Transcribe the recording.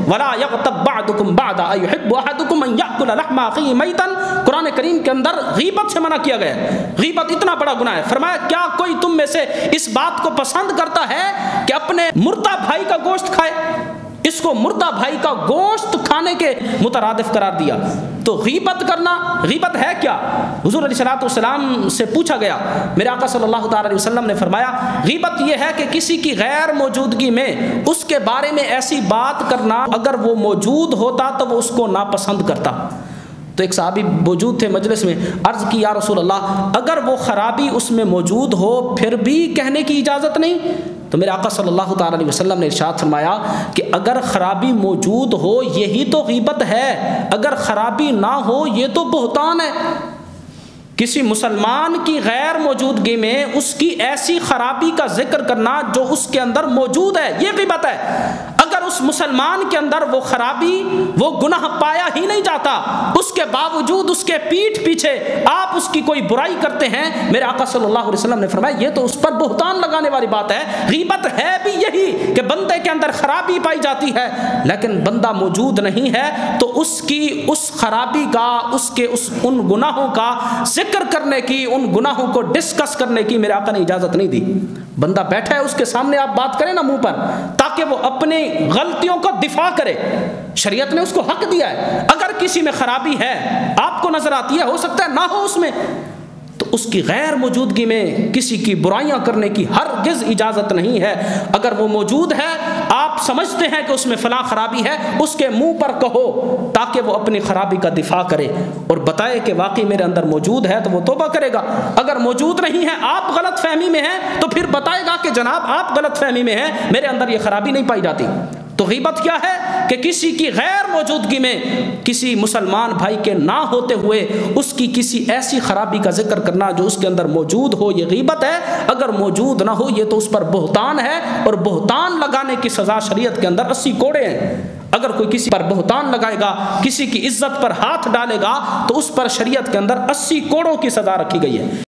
ولا یغتب بعضکم بعضا ایحب احدکم ان یأکل لحم اخیہ میتا، قرآن کریم کے اندر غیبت سے منع کیا گیا ہے۔ غیبت اتنا بڑا گناہ ہے، فرمایا کیا کوئی تم میں سے اس بات کو پسند کرتا ہے کہ اپنے مردہ بھائی کا گوشت کھائے؟ اس کو مردہ بھائی کا گوشت کھانے کے مترادف قرار دیا۔ تو غیبت کرنا، غیبت ہے کیا؟ حضور علیہ الصلوۃ والسلام سے پوچھا گیا، میرے آقا صلی اللہ تعالی علیہ وسلم نے فرمایا غیبت یہ ہے کہ کسی کی غیر موجودگی میں اس کے بارے میں ایسی بات کرنا، اگر وہ موجود ہوتا تو وہ اس کو ناپسند کرتا۔ تو ایک صحابی موجود تھے مجلس میں، عرض کی یا رسول اللہ اگر وہ خرابی اس میں موجود ہو پھر بھی کہنے کی اجازت نہیں؟ تو میرے آقا صلی اللہ تعالی علیہ وسلم نے ارشاد فرمایا کہ اگر خرابی موجود ہو یہی تو غیبت ہے، اگر خرابی نہ ہو یہ تو بہتان ہے۔ کسی مسلمان کی غیر موجودگی میں اس کی ایسی خرابی کا ذکر کرنا جو اس کے اندر موجود ہے، یہ غیبت ہے۔ اگر اس مسلمان کے اندر وہ خرابی، وہ گناہ پایا ہی نہیں جاتا، اس کے باوجود اس کے پیٹھ پیچھے آپ اس کی کوئی برائی کرتے ہیں، میرے آقا صلی اللہ علیہ وسلم نے فرمایا یہ تو اس پر بہتان لگانے والی بات ہے۔ غیبت ہے بھی یہی کہ بندے کے اندر خرابی پائی جاتی ہے لیکن بندہ موجود نہیں ہے، تو اس کی اس خرابی کا، اس کے ان گناہوں کا ذکر کرنے کی، ان گناہوں کو ڈسکس کرنے کی میرے آقا نے اجازت نہیں دی۔ بندہ بیٹھا ہے اس کے سامنے آپ بات کریں نا منہ پر، تاکہ وہ اپنی غلطیوں کا دفاع کرے، شریعت نے اس کو حق دیا ہے۔ اگر کسی میں خرابی ہے آپ کو نظر آتی ہے، ہو سکتا ہے نہ ہو اس میں، تو اس کی غیر موجودگی میں کسی کی برائیاں کرنے کی ہرگز اجازت نہیں ہے۔ اگر وہ موجود ہے، آپ سمجھتے ہیں کہ اس میں فلاں خرابی ہے، اس کے منہ پر کہو تاکہ وہ اپنی خرابی کا دفاع کرے اور بتائے کہ واقعی میرے اندر موجود ہے، تو وہ توبہ کرے گا۔ اگر موجود نہیں ہے، آپ غلط فہمی میں ہیں، تو پھر بتائے گا کہ جناب آپ غلط فہمی میں ہیں، میرے اندر یہ خرابی نہیں پائی جاتی۔ تو غیبت کیا ہے کہ کسی کی غیر موجودگی میں کسی مسلمان بھائی کے نہ ہوتے ہوئے اس کی کسی ایسی خرابی کا ذکر کرنا جو اس کے اندر موجود ہو، یہ غیبت ہے۔ اگر موجود نہ ہو یہ تو اس پر بہتان ہے، اور بہتان لگانے کی سزا شریعت کے اندر 80 کوڑے ہیں۔ اگر کوئی کسی پر بہتان لگائے گا، کسی کی عزت پر ہاتھ ڈالے گا، تو اس پر شریعت کے اندر 80 کوڑوں کی سزا رکھی گئی ہے۔